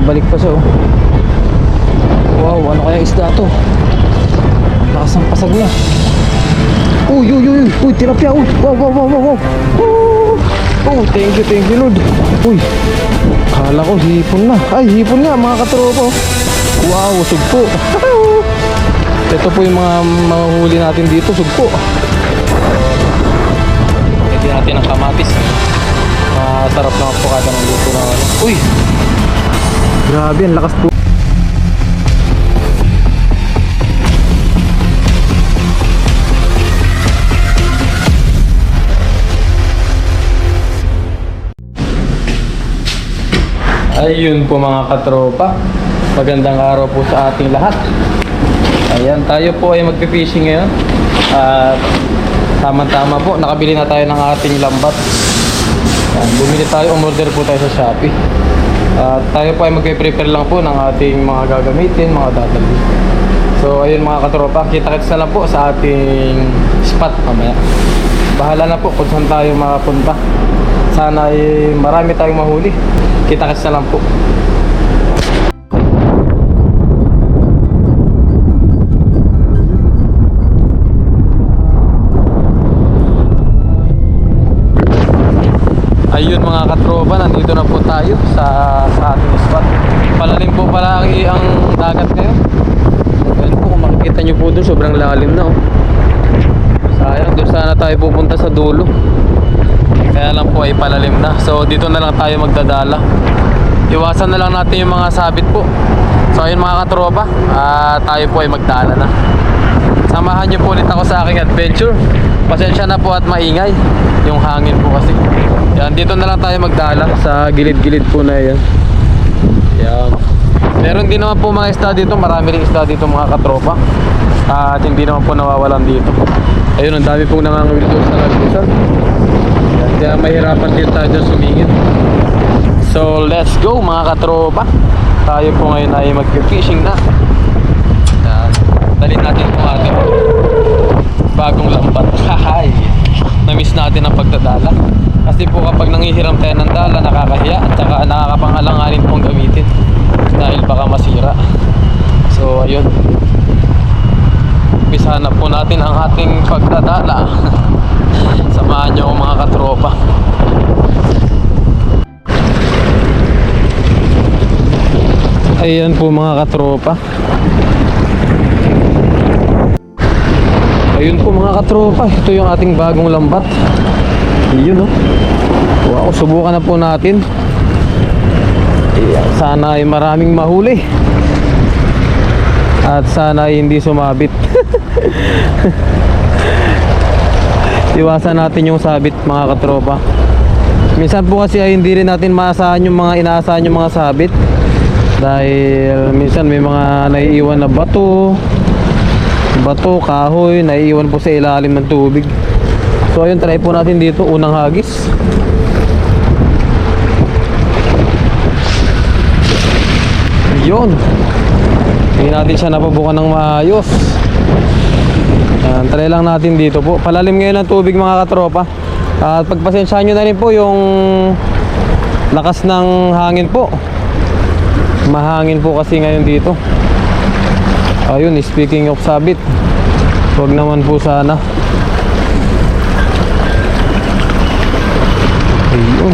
Babalik pa siya, oh. Wow, ano kaya isda to? Lakas ng pasag niya. Uy, uy, uy, uy, tilapia, uy. Wow, wow, wow, wow, wow. Oh, thank you Lord. Uy, kala ko hipon na. Ay, hipon nga mga katropa. Wow, sugpo. Ito po yung mga mahuli natin dito, sugpo. Pwede natin ang kamatis. Sarap na po kada ng luto na. Uy, grabe, ang lakas po. Ayun po mga katropa, magandang araw po sa ating lahat. Ayan, tayo po ay magpipishing ngayon. At tama-tama po, nakabili na tayo ng ating lambat. Ayan, bumili tayo, umorder po tayo sa Shopee. At tayo po ay magpe-prepare lang po ng ating mga gagamitin, mga dadali. So ayun mga katropa, kita-kits na lang po sa ating spot mamaya. Bahala na po kung saan tayo makapunta. Sana ay marami tayong mahuli. Kita-kits na lang po. Ayun mga katropa, nandito na po tayo sa ating spot. Palalim po pala ang dagat ngayon. Ayun po, kung makikita nyo po doon, sobrang lalim na, oh. Sayang, doon sana tayo pupunta sa dulo. Kaya lang po ay palalim na. So dito na lang tayo magdadala. Iwasan na lang natin yung mga sabit po. So ayun mga katropa, tayo po ay magdala na. Samahan nyo po ulit ako sa aking adventure. Pasensya na po at maingay yung hangin po kasi. Yan, dito na lang tayo magdala sa gilid-gilid po na yan. Yan. Meron din naman po mga isda dito. Marami rin isda dito mga katropa. At hindi naman po nawawalan dito. Ayun, ang dami pong nangangawil doon sa lagusan. Yan, kaya mahirapan din tayo dyan sumingit. So let's go mga katropa. Tayo po ngayon ay mag-fishing na. Yan. Dalhin natin po ating bagong lambat. Hahay, na-miss natin ang pagdadala. Kasi po kapag nangihiram tayo ng dala, nakakahiya at saka nakakapang-alanganin pong gamitin dahil baka masira. So ayun, umpisahan na po natin ang ating pagdadala. Samahan nyo mga katropa. Ayan po mga katropa. Ayun po mga katropa, ito yung ating bagong lambat. Yun, oh. Wow, subukan na po natin. Sana ay maraming mahuli. At sana ay hindi sumabit. Iwasan natin yung sabit mga katropa. Minsan po kasi ay hindi rin natin maasahan yung mga inaasahan yung mga sabit. Dahil minsan may mga naiiwan na bato, kahoy, naiiwan po sa ilalim ng tubig. So ayun, try po natin dito, unang hagis. Yun. Hindi natin siya napabukan ng maayos. Ayan, try lang natin dito po. Palalim ngayon ang tubig mga katropa. At pagpasensyahan nyo na rin po yung lakas ng hangin po. Mahangin po kasi ngayon dito. Ayun, speaking of sabit, huwag naman po sana. Ayun,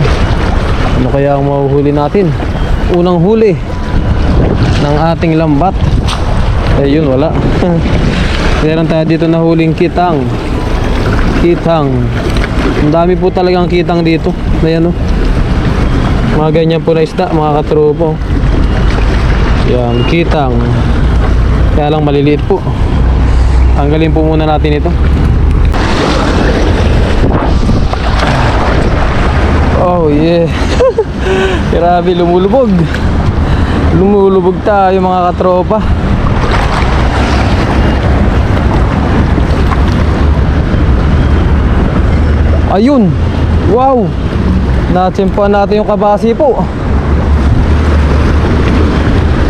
ano kaya ang mahuhuli natin? Unang huli ng ating lambat. Ayun, wala. Meron tayo dito na huling kitang. Ang dami po talagang kitang dito. Ayan, oh. Mga ganyan po na isda mga katropo. Yan, kitang. Kaya lang maliliit po. Tanggalin po muna natin ito. Oh yeah. Grabe, lumulubog. Lumulubog tayo mga katropa. Ayun. Wow. Natsimpuan natin yung kabasi po.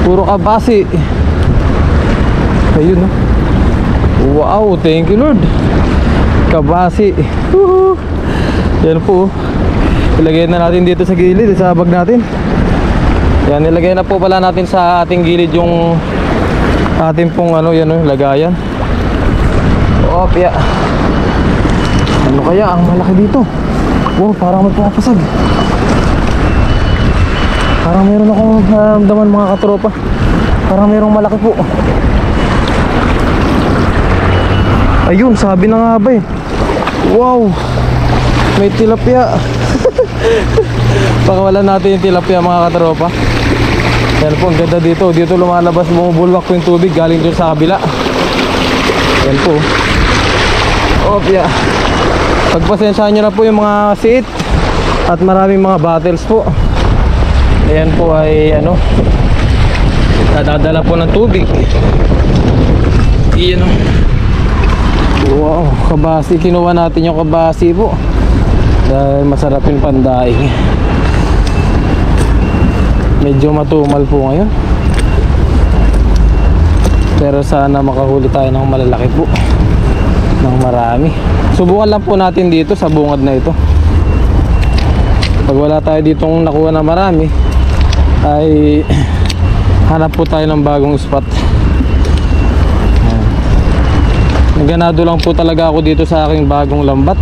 Puro kabasi. Ayun, oh. Wow, thank you Lord. Kabasi. Yan po. Ilagay na natin dito sa gilid, sa bag natin. Yan, nilagay na po pala natin sa ating gilid yung ating pong ano, yan o, lagayan. Opya. Ano kaya ang malaki dito? Wow, parang magpapasag. Parang meron akong naramdaman mga katropa. Parang merong malaki po. Ayun, sabi na nga ba eh. Wow, may tilapia. Pakawalan natin yung tilapia mga katropa. Yan po, ang ganda dito. Dito lumalabas, bumubulwak po yung tubig galing doon sa kabila. Yan po. Opya. Pagpasensyahan nyo na po yung mga siit at maraming mga battles po. Ayan po ay ano, nadadala po ng tubig. Iyan o. Wow, kabasi. Kinuha natin yung kabasi po dahil masarap yung pandaing. Medyo matumal po ngayon, pero sana makahuli tayo ng malalaki po, ng marami. Subukan lang po natin dito sa bungad na ito. Pag wala tayo ditong nakuha na marami, ay hanap po tayo ng bagong spot. Ganado lang po talaga ako dito sa aking bagong lambat.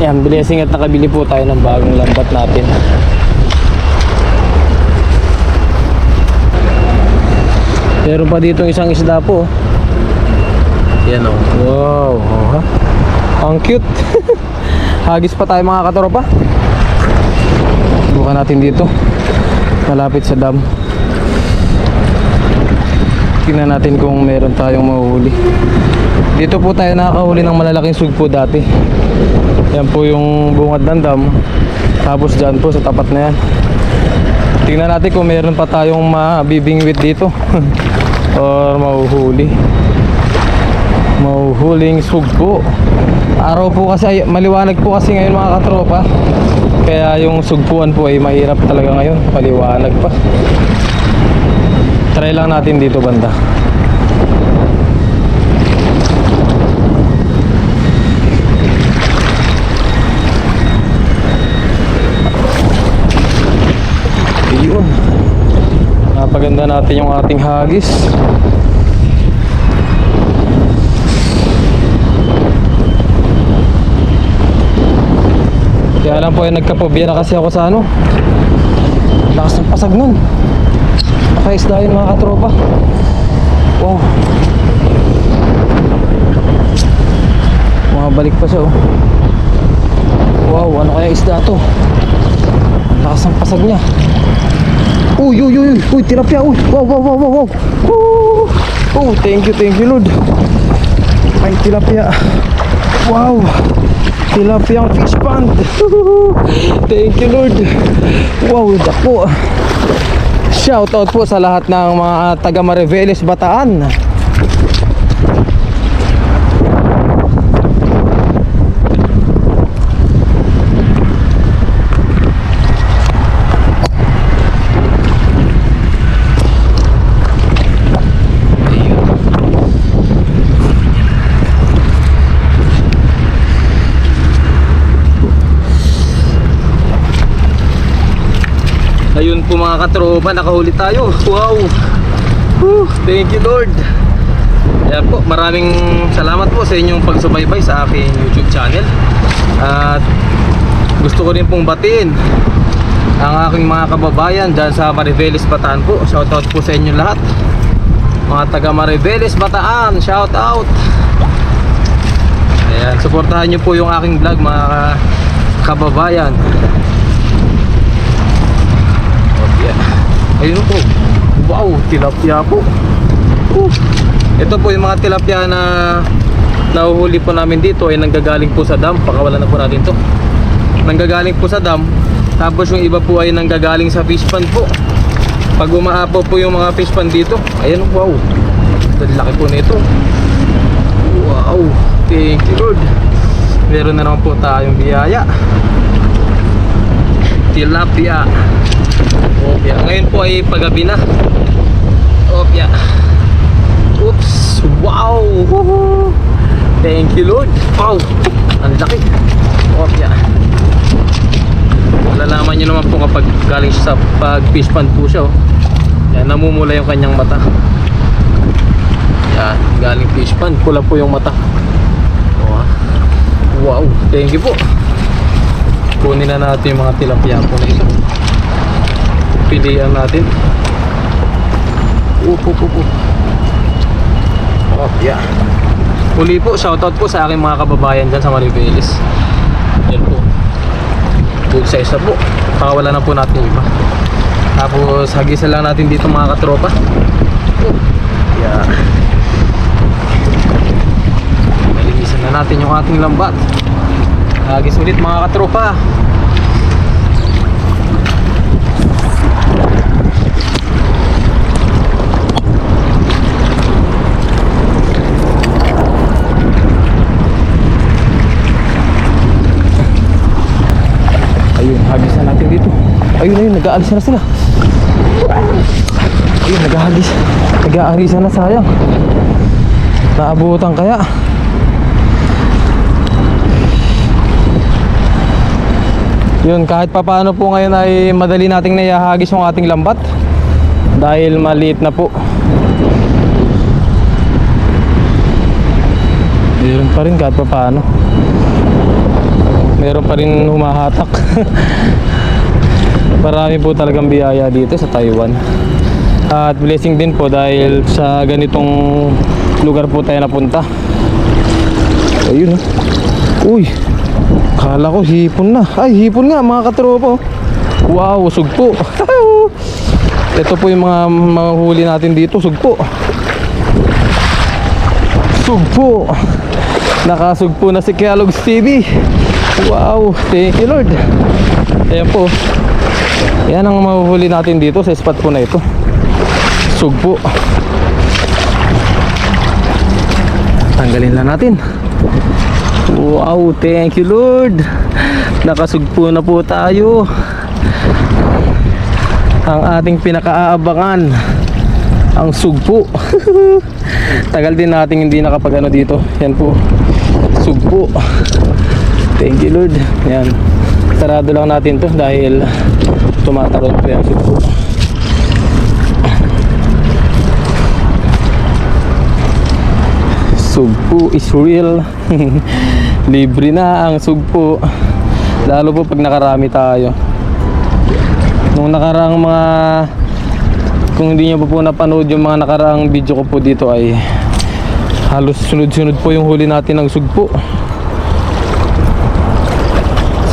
Yan, blessing at nakabili po tayo ng bagong lambat natin. Meron pa dito isang isda po. Yan o. Wow, ha? Ang cute. Hagis pa tayo mga katropa. Subukan natin dito, malapit sa dam. Tingnan natin kung meron tayong mahuhuli. Dito po tayo nakakahuli ng malalaking sugpo dati. Yan po yung bungad ng dam. Tapos dyan po sa tapat na yan. Tingnan natin kung meron pa tayong mabibingwit dito. Or mahuhuli. Mahuhuling sugpo. Araw po kasi, maliwanag po kasi ngayon mga katropa. Kaya yung sugpuan po ay mahirap talaga ngayon. Paliwanag pa. Try lang natin dito banda. Ayun. Napaganda natin yung ating hagis. Kaya lang po ay nagkapobya na kasi ako sa ano. Lakas ng pasag nun. Nakaisda yun mga katropa. Wow. Bumabalik pa siya oh. Wow, ano kaya isda to? Lakas ng pasag niya. Uy, uy, uy, uy, tilapia, uy. Wow, wow, wow, wow, wow. Oh, thank you Lord. Ay, tilapia. Wow. Tilapia ang fish pond. Thank you Lord. Wow, dako. Shout out po sa lahat ng mga taga Mariveles, Bataan. Ayun po mga katropa, nakahuli tayo. Wow. Thank you Lord. Ayan po, maraming salamat po sa inyong pagsubaybay sa aking YouTube channel. At gusto ko rin pong batiin ang aking mga kababayan dyan sa Mariveles, Bataan po. Shoutout po sa inyo lahat. Mga taga Mariveles, Bataan, shoutout. Ayan, suportahan nyo po yung aking vlog mga kababayan. Ayun po. Wow, tilapia po. Ito po yung mga tilapia na nahuhuli po namin dito ay nanggagaling po sa dam. Pakawalan na po natin to. Nanggagaling po sa dam. Tapos yung iba po ay nanggagaling sa fish pond po. Pag umaapaw po yung mga fish pond dito, ayun, wow. Laki po nito. Wow, thank you Lord. Meron na naman po tayong biyaya. Tilapia. Opya. Ngayon po ay paggabi na. Opya. Oops. Wow. Woohoo. Thank you Lord. Wow. Ang laki. Opya. Malalaman nyo naman po kapag galing siya sa pag fish pond po siya, oh. Yan, namumula yung kanyang mata. Yan, galing fish pond, pula po yung mata. Oh, wow, thank you po. Kunin na natin yung mga tilapia po na ito. Pilihan natin. Oh, yeah. Uli po, shoutout po sa aking mga kababayan dyan sa Maribeles. Yan po. Good size na po. Pakawala na po natin yung iba. Tapos hagisan lang natin dito mga katropa. Yeah. Nalinisan na natin yung ating lambat. Hagis ulit mga katropa. Ayun, hagisan natin dito. Ayun, nag-aalis na sila. Ayun, nag-aalisan na, sayang. Naabutan kaya. Yun, kahit papaano po ngayon ay madali nating naihahagis yung ating lambat. Dahil maliit na po. Yun pa rin kahit papaano. Meron pa rin humahatak. Marami po talagang biyaya dito sa Taiwan. At blessing din po dahil sa ganitong lugar po tayo napunta. Ayun, oh. Uy, kala ko hipon na. Ay, hipon nga mga katropa. Wow, sugpo. Ito po yung mga huli natin dito, sugpo. Sugpo. Nakasugpo na si Kellogg's TV. Wow, thank you Lord. Ayan po. Yan ang mahuhuli natin dito sa spot po na ito. Sugpo. Tanggalin lang natin. Wow, thank you Lord. Nakasugpo na po tayo. Ang ating pinakaaabangan, ang sugpo. Tagal din natin hindi nakapag ano dito. Yan po, sugpo. Thank you Lord. Yan, sarado lang natin to dahil tumatarot po yung sugpo. Sugpo is real. Libre na ang sugpo. Lalo po pag nakarami tayo. Nung nakaraang mga, kung hindi nyo po napanood yung mga nakaraang video ko po dito, ay halos sunod-sunod po yung huli natin ng sugpo.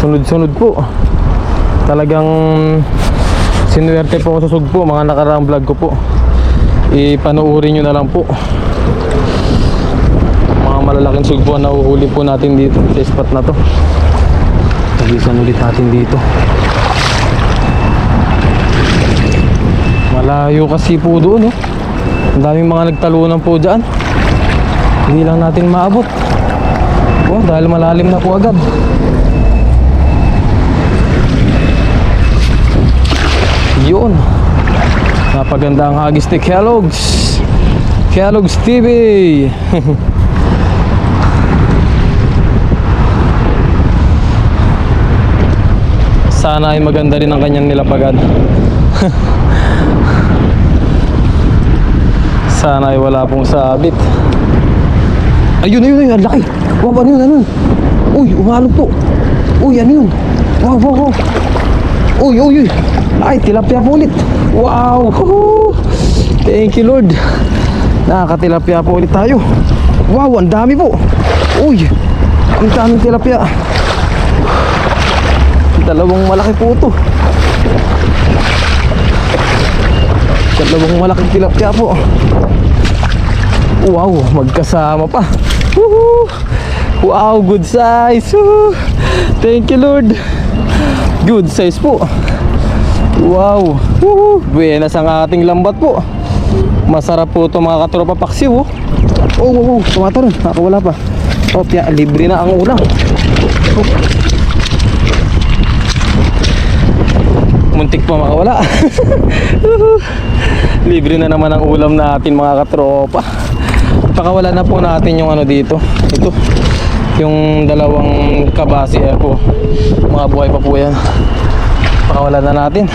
Sunod-sunod po. Talagang sinuwerte po ako sa sugpo. Mga nakaraang vlog ko po, ipanoorin nyo na lang po. Mga malalaking sugpo na uhuli po natin dito sa spot na to. Tagisan ulit natin dito. Malayo kasi po doon, oh. Ang daming mga nagtalunan po dyan. Hindi lang natin maabot, oh, dahil malalim na po agad. Yun, napaganda ang hagis ni Kellogg's TV. Sana ay maganda rin ang kanyang nilapagan. Sana ay wala pong sabit. Ayun, ang laki. Wow, ano yun? Uy, umalog po. Uy, ano yun? Wow. Uy. Ay, tilapia po ulit. Wow. Thank you Lord. Nakakatilapia po ulit tayo. Wow, ang dami po. Uy, ang daming tilapia. Dalawang malaki po ito. Dalawang malaking tilapia po. Wow, magkasama pa. Woohoo! Wow, good size. Woohoo! Thank you Lord. Good size po. Wow. Woohoo! Buenas ang ating lambat po. Masarap po ito mga katropa paksiw, oh. Oh, tumataron. Nakawala pa. Oh, libre na ang ulam. Oh. Muntik pa makawala. Libre na naman ang ulam natin mga katropa. Pakawala na po natin yung ano dito. Ito, yung dalawang kabasi po. Mga buhay pa po yan. Pakawalan na natin.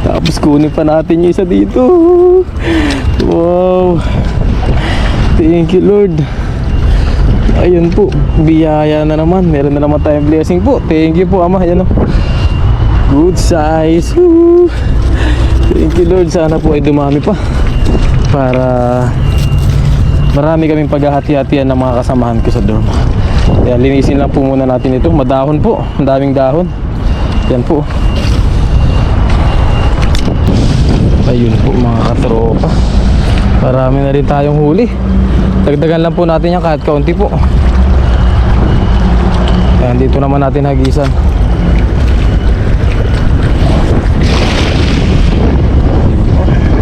Tapos kunin pa natin yung isa dito. Wow. Thank you Lord. Ayun po, biyaya na naman. Meron na naman tayong blessing po. Thank you po Ama. Ayan o. Good size. Woo. Thank you Lord. Sana po ay dumami pa, para marami kaming paghahati-hatian ng mga kasamahan ko sa dorm. Kaya linisin lang po muna natin ito. Madahon po. Ang daming dahon. Yan po. Ayun po mga katropa. Marami na rin tayong huli. Dagdagan lang po natin yan kahit kaunti po. Ayan, dito naman natin hagisan.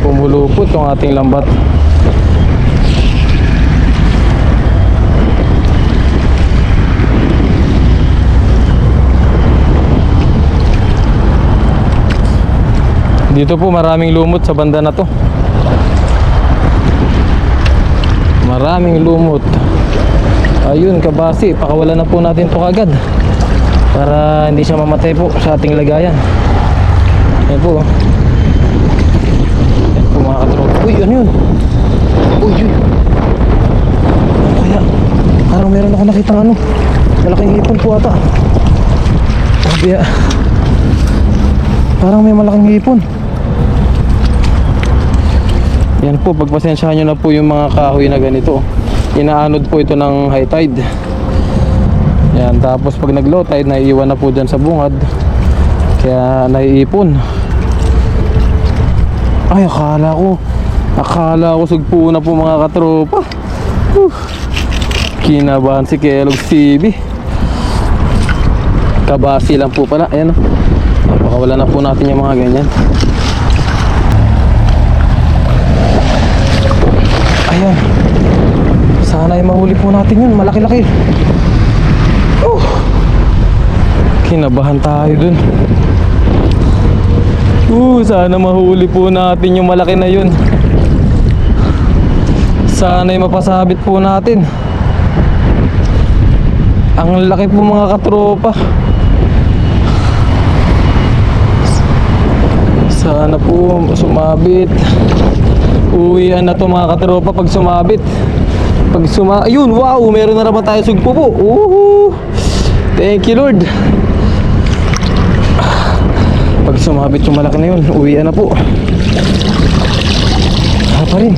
Pumulupot yung ating lambat. Dito po maraming lumot sa banda na to. Maraming lumot. Ayun, kabasi, pakawalan na po natin to kagad para hindi siya mamatay po sa ating lagayan. Ayan po. Ayan po mga katropa. Uy, ano yun? Uy, uy. Ano kaya? Parang meron ako nakita ano. Malaking hipon po ata. Sabi ya. Parang may malaking hipon. Yan po, pagpasensyahan nyo na po yung mga kahoy na ganito. Inaanod po ito ng high tide. Yan, tapos pag nag low tide, naiiwan na po dyan sa bungad. Kaya naiipon. Ay, akala ko sugpo na po mga katropa. Kinabahan si Kellogg's TV. Kabasi lang po pala. Ayan o. Napakawala na po natin yung mga ganyan. Ayan. Sana ay mahuli po natin yun. Malaki-laki. Kinabahan tayo dun. Sana mahuli po natin yung malaki na yun. Sana ay mapasabit po natin. Ang laki po mga katropa. Sana po sumabit. Uwian na to mga katropa pag sumabit. Ayun, wow, meron na naman tayo sugpo po. Thank you Lord. Pag sumabit yung malaki na yun, uwian na po. Pa rin.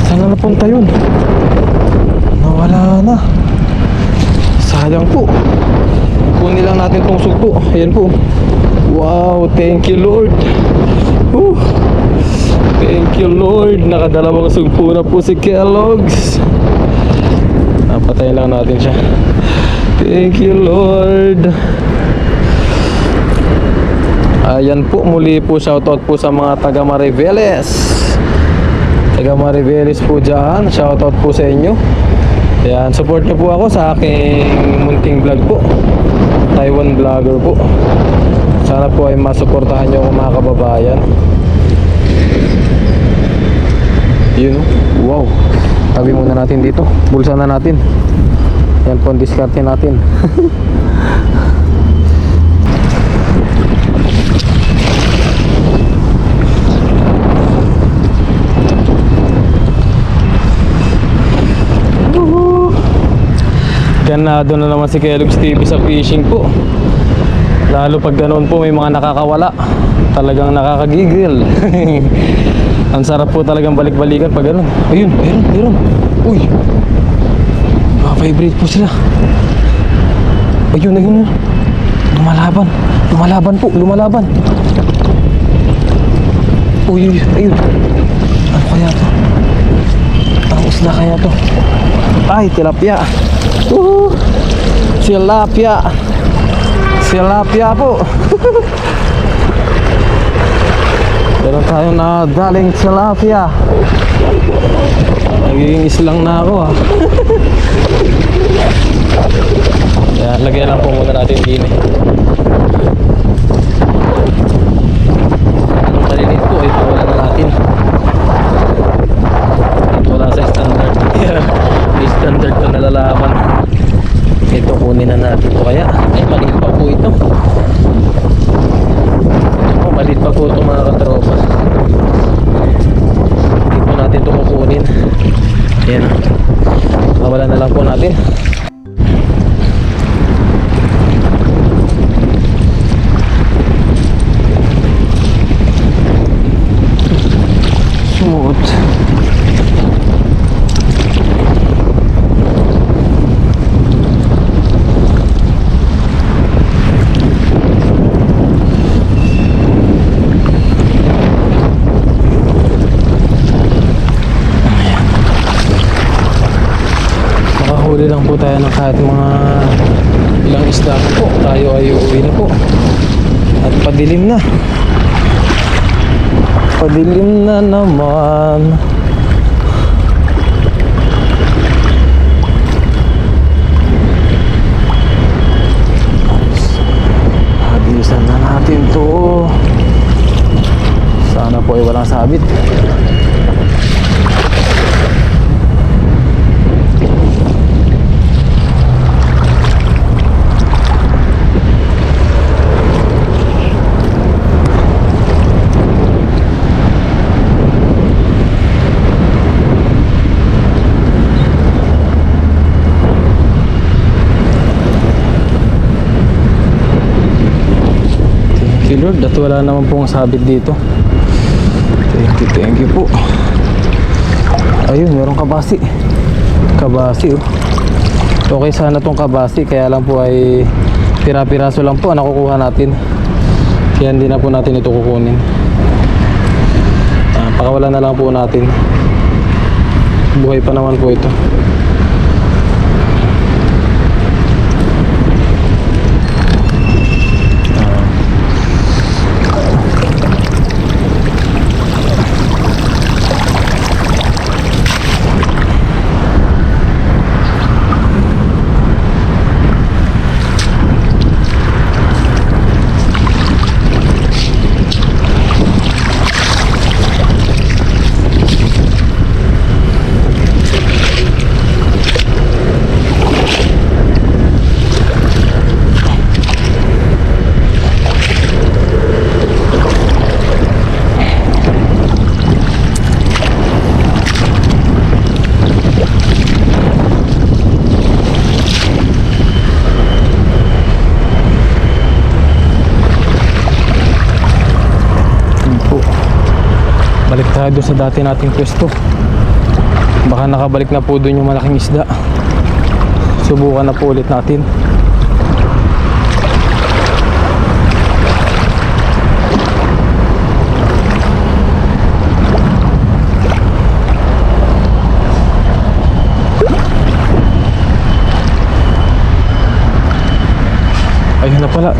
Saan na napunta yun? Nawala na. Sayang po. Kunin lang natin itong sugpo. Ayan po. Wow, thank you Lord. Thank you Lord. Nakadalawang sugpo na po si Kellogg's. Napatayin lang natin siya. Thank you Lord. Ayan po, muli po shoutout po sa mga taga Mariveles. Taga Mariveles po dyan. Shoutout po sa inyo. Ayan, support nyo po ako sa aking munting vlog po. Taiwan vlogger po. Sana po ay masuportahan nyo ako mga kababayan. Yun, wow. Tabi muna natin dito. Bulsa na natin. Yan po ang diskarte natin. Ganado na naman si Kellogg's TV sa fishing po. Lalo pag ganoon po may mga nakakawala. Talagang nakakagigil. Ang sarap po talagang balik-balikan pag ganoon. Ayun, meron. Uy, vibrate po sila. Ayun. Lumalaban. Uy, ayun. Ano kaya to? Ang isla kaya to? Ay, tilapia. Tilapia po. Meron tayong nadaling tilapia. Nagiging islang na ako ha. Yan, lagyan lang po muna natin din eh. Anong malilit po, ito wala na natin. Ito wala sa standard. May standard to nalalaman. Ito kunin na natin ito kaya. Ay, maliit pa po ito. Ayan. Kawalan na lang po natin. Smooth. Makahuli lang po tayo ng kahit mga ilang isda po. Tayo ay uuwi na po. At padilim na. Padilim na naman. Habilisan na natin to. Sana po ay walang sabit. Lord, at wala naman pong sabit dito. Thank you po. Ayun, merong kabasi. Kabasi oh. Okay sana tong kabasi, kaya lang po ay pira-piraso lang po ang nakukuha natin. Kaya hindi na po natin ito kukunin. Pakawalan na lang po natin. Buhay pa naman po ito. Balik tayo doon sa dati nating pwesto. Baka nakabalik na po doon yung malaking isda. Subukan na po ulit natin. Ayun na pala.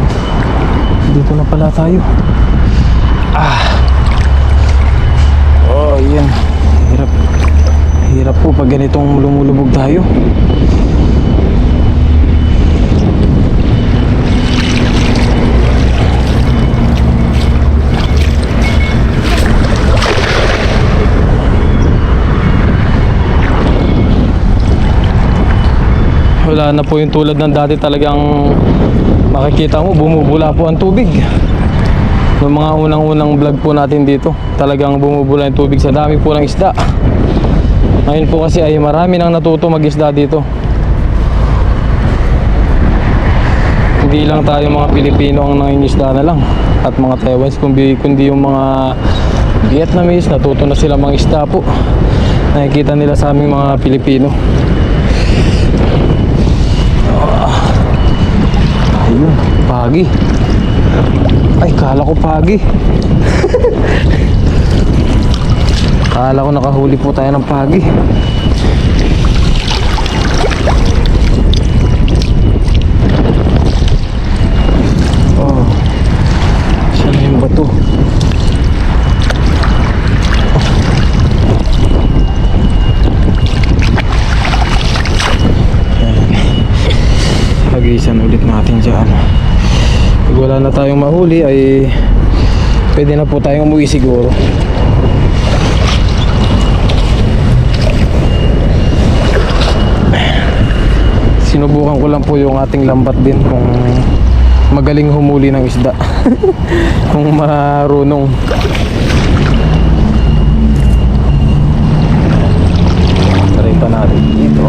Dito na pala tayo. Oh, yan. Hirap. Hirap po pag ganitong lumulubog tayo. Wala na po yung tulad ng dati, talagang makikita mo bumubula po ang tubig. Noong mga unang-unang vlog po natin dito, talagang bumubula yung tubig sa dami po ng isda. Ngayon po kasi ay marami nang natuto mag-isda dito. Hindi lang tayo mga Pilipino ang nangingisda na lang at mga Taiwanese, kundi yung mga Vietnamese natuto na sila mga isda po. Nakikita nila sa aming mga Pilipino. Ayun, pagi. Ay, kala ko pagi. Kala ko nakahuli po tayo ng pagi. Oh, siya na yung bato. Hagisan ulit natin dyan. Pag wala na tayong mahuli ay pwede na po tayong umuwi siguro. Sinubukan ko lang po yung ating lambat din kung magaling humuli ng isda. Kung marunong. Try natin dito.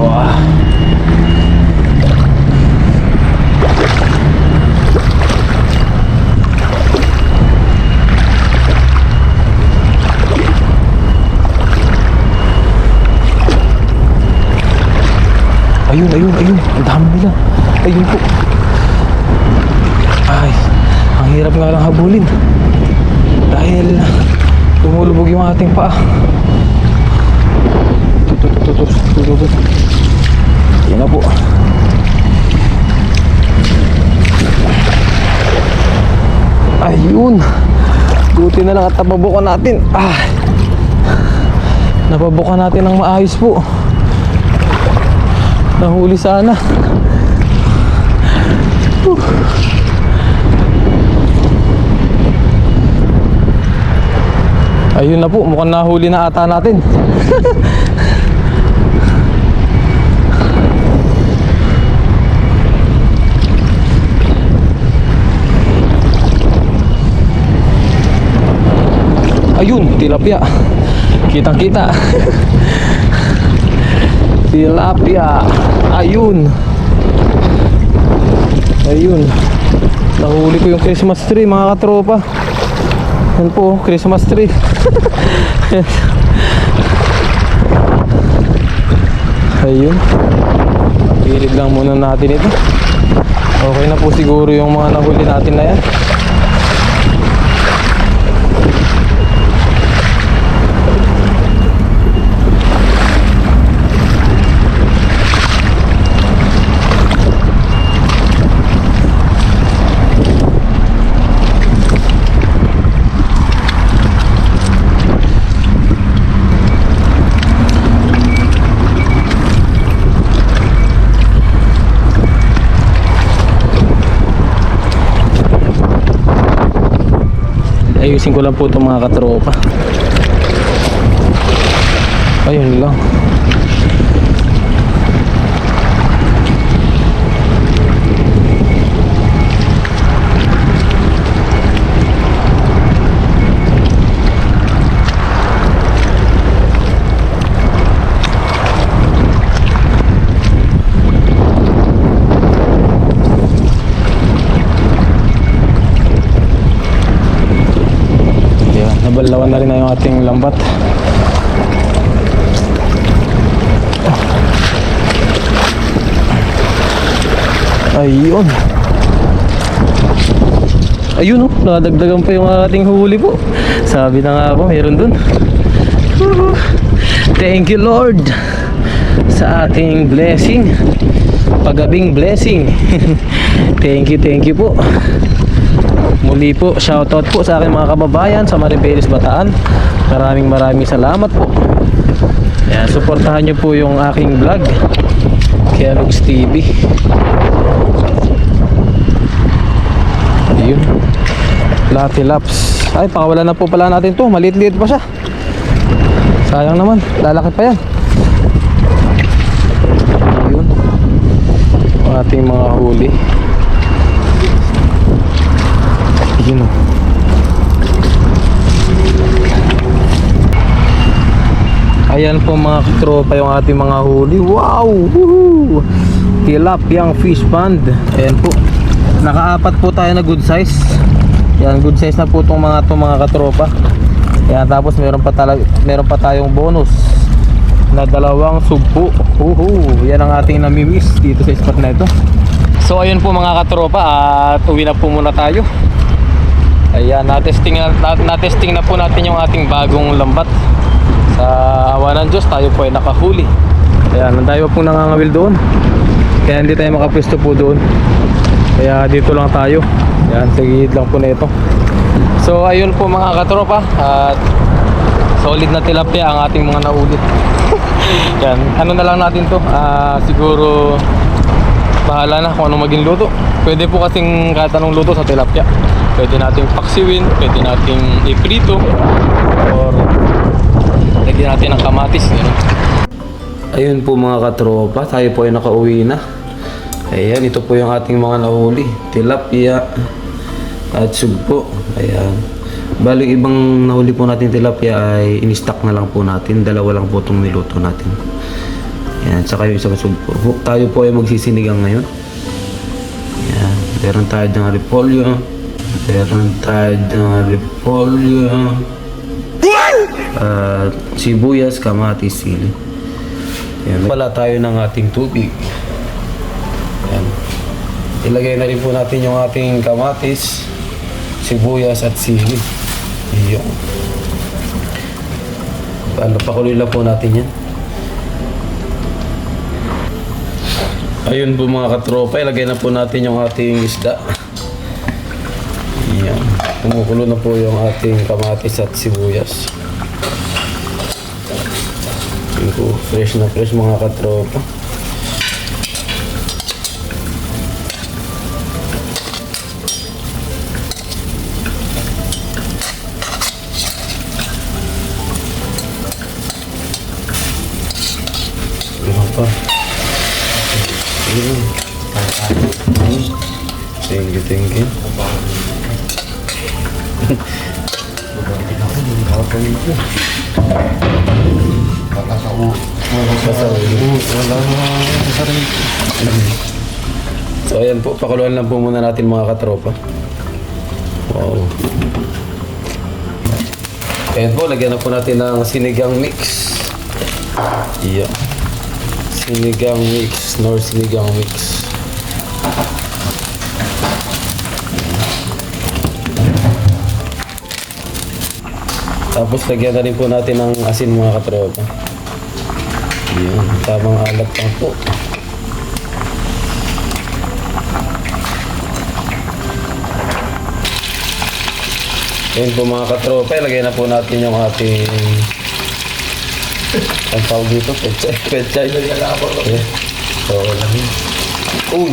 Ayun, ayun, ayun. Ang dami nila. Ayun po. Ay, ang hirap nga lang habulin. Dahil tumulubog yung ating paa. Tutut. Yan na po. Ayun. Buti na lang at napabukan natin. Napabukan natin ng maayos po. Nahuli sana. Ayun na po, mukhang nahuli na ata natin. Ayun, tilapia. Kitang-kita. Tilapia. Ayun. Ayun. Nahuli ko yung Christmas tree, mga katropa. Yan po, Christmas tree. Ayun. Pilit lang muna natin ito. Okay na po siguro yung mga nahuli natin na yan. Ayusin ko lang po itong mga katropa. Ayun lang. Nabalawan na rin na yung ating lambat. Ayun. Ayun oh, nadagdagan pa yung ating huli po. Sabi na nga ako, meron dun. Thank you Lord sa ating blessing. Pagabing blessing. Thank you po. Muli po, shoutout po sa aking mga kababayan sa Maribeles, Bataan. Maraming salamat po. Ayan, suportahan nyo po yung aking vlog, Kelogs TV. Ayun, Latilaps. Ay, pakawala na po pala natin to. Maliit-liit pa siya. Sayang naman, lalaki pa yan. Ayun, ang ating mga huli. Yun. Ayan po mga tropa yung ating mga huli. Wow! Woohoo! Tilapiang fish pond. Ayan po. Nakaapat po tayo na good size. Yan, good size na po itong mga katropa. Ayan, tapos meron pa tayong bonus na 2 sugpo. Yan ang ating namimiss dito sa spot na ito. So ayun po mga katropa, at uwi na po muna tayo. Ayan, natesting na po natin yung ating bagong lambat. Sa awa ng Diyos, tayo po ay nakahuli. Ayan, nandayo po nangangawil doon. Kaya hindi tayo makapwesto po doon. Kaya dito lang tayo. Ayan, sa gilid lang po na ito. So ayun po mga katropa, at solid na tilapia ang ating mga nahuli. Yan, ano na lang natin to, siguro bahala na kung anong maging luto. Pwede po kasing kahit anong luto sa tilapia. Pwede nating paksiwin, pwede nating iprito, or lagyan natin ng kamatis. Ganun. Ayun po mga katropa, tayo po ay nakauwi na. Ayan, ito po yung ating mga nahuli, tilapia at sugpo. Ayan, bali ibang nahuli po natin tilapia ay in-stock na lang po natin. 2 lang po itong niluto natin. Yan, tsaka yung isang sugpo. Tayo po ay magsisinigang ngayon. Yan, meron tayo ng repolyo. Meron tayo ng repolyo. Sibuyas, kamatis, sili. Yan, wala tayo ng ating tubig. Yan. Ilagay na rin po natin yung ating kamatis, sibuyas at sili. Iyon. Pakuloy lang po natin yan. Ayun po mga katropa, ilagay na po natin yung ating isda. Yan. Kumukulo na po yung ating kamatis at sibuyas. Yan po, fresh na fresh mga katropa. Pa. Thank you. So ayan po, pakuluan lang po muna natin mga katropa. Wow. Ayan po, lagyan na po natin ng sinigang mix. Yeah. Sinigang mix, nor sinigang mix. Tapos lagyan na rin po natin ng asin mga katropa. Yan, tamang alat lang po. Yan po mga katropa, ilagay na po natin yung ating ang tawag dito, pechay. So, lang yun. Uy!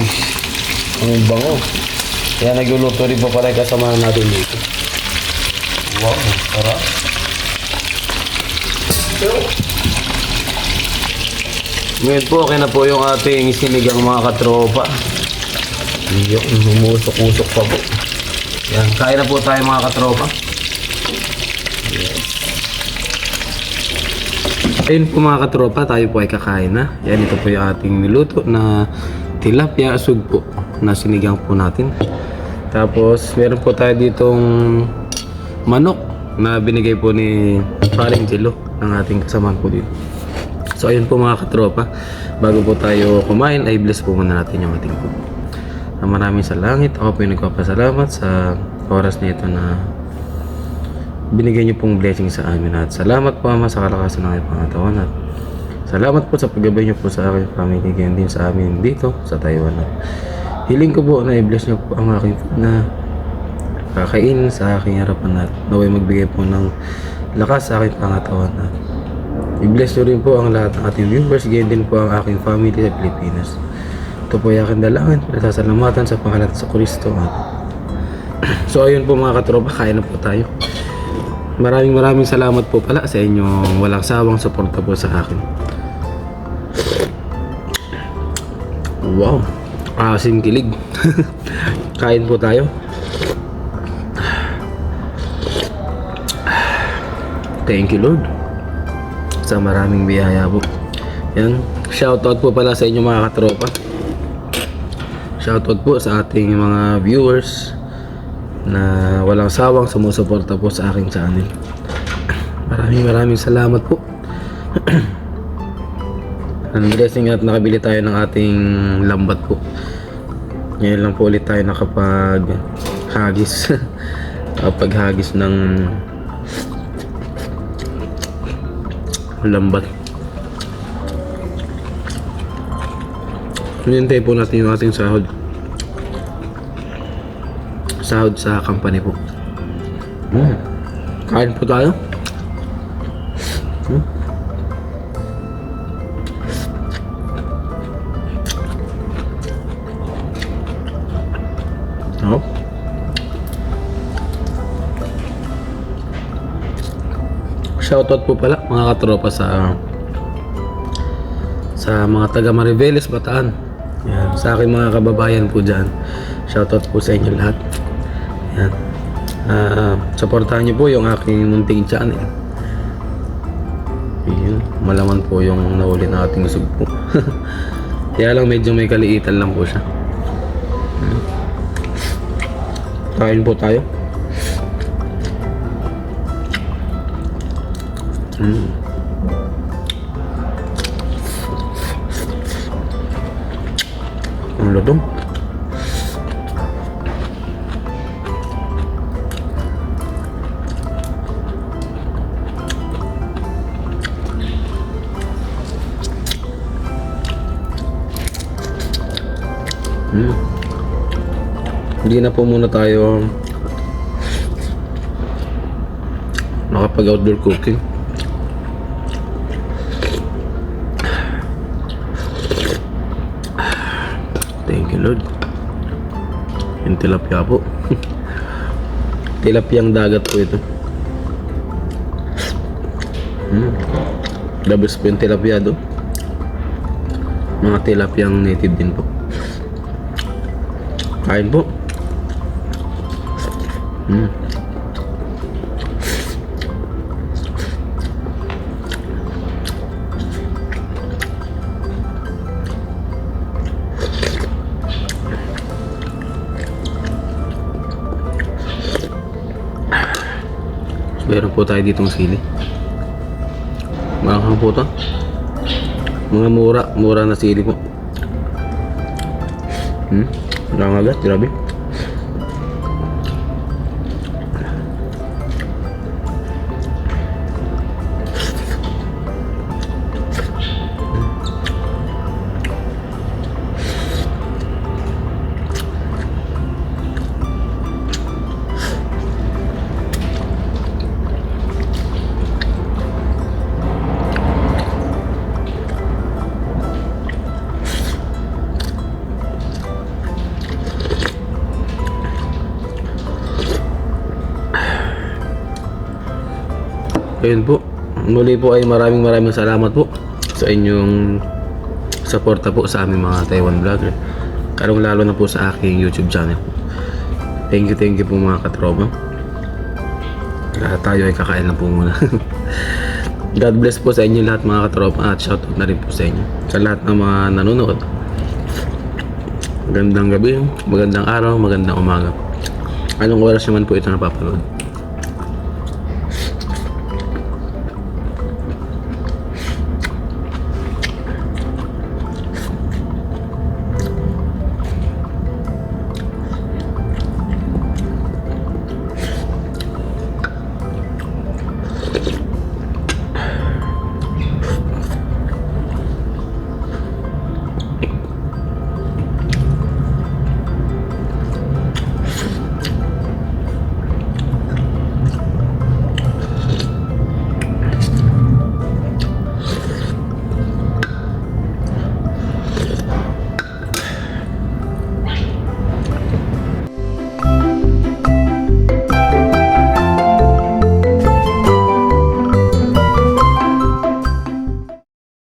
Ang bango. Kaya nagluluto rin pa pala yung kasamahan natin dito. Wow, sarap. Ngayon po, okay na po yung ating sinigang mga katropa. Yung humusok-usok pa po. Yan, kain na po tayo mga katropa. Ayun po mga katropa, tayo po ay kakain na. Yan, ito po yung ating niluto na tilapia sugpo na sinigang po natin. Tapos, meron po tayo ditong manok na binigay po ni Paring Jello ng ating kasamaan po dito. So, ayun po mga katropa, bago po tayo kumain, ay bless po muna natin yung ating food. Maraming salamat. Ako po yung nagpapasalamat sa oras na ito na binigay niyo pong blessing sa amin at salamat po Ama sa kalakasan ng aking pangatawan at salamat po sa paggabay niyo po sa aking family ganyan din sa amin dito sa Taiwan at hiling ko po na i-bless niyo po ang aking food na kakainin sa aking harapan at naway magbigay po ng lakas sa aking pangatawan at i-bless niyo rin po ang lahat ng ating viewers ganyan din po ang aking family sa Pilipinas. Ito po ay aking dalangin nasasalamatan sa pangalan sa Kristo at so ayun po mga katropa, kain na po tayo. Maraming salamat po pala sa inyong walang sawang suporta po sa akin. Wow, asim kilig. Kain po tayo. Thank you Lord sa maraming biyaya po. Yan, shoutout po pala sa inyong mga katropa. Shoutout po sa ating mga viewers na walang sawang sumusuporta po sa aking channel. Maraming salamat po. Ang blessing at nakabili tayo ng ating lambat po. Ngayon lang po ulit tayo nakapag hagis. Kapag hagis ng lambat. Hinintay po natin yung ating sahod sa company po. Kain po tayo. Oh. Shoutout po pala mga katropa sa mga taga Mariveles, Bataan. Yan, sa aking mga kababayan po dyan. Shoutout po sa inyo lahat. Yan. Supportahan niyo po yung aking munting channel. Ayun, malaman po yung nahuli nating sugpo. Kaya lang medyo may kaliitan lang po siya. Kain po tayo. Ang lutong. Hindi na po muna tayo nakapag-outdoor cooking. Thank you Lord. Yung tilapia po. Tilapiang dagat po ito. The best po yung tilapia do. Mga tilapiang native din po. Kain po. Meron po tayo ditong sili. Mahal po ito. Mga mura na sili po. Lang agad, grabe. Ayun po. Muli po ay maraming salamat po sa inyong suporta po sa aming mga Taiwan vlogger. Karong lalo na po sa aking YouTube channel. Thank you po mga katropa. Tayo ay kakain na po muna. God bless po sa inyo lahat mga katropa at shoutout na rin po sa inyo. Sa lahat ng mga nanonood. Magandang gabi, magandang araw, magandang umaga. Anong oras naman po ito napapanood.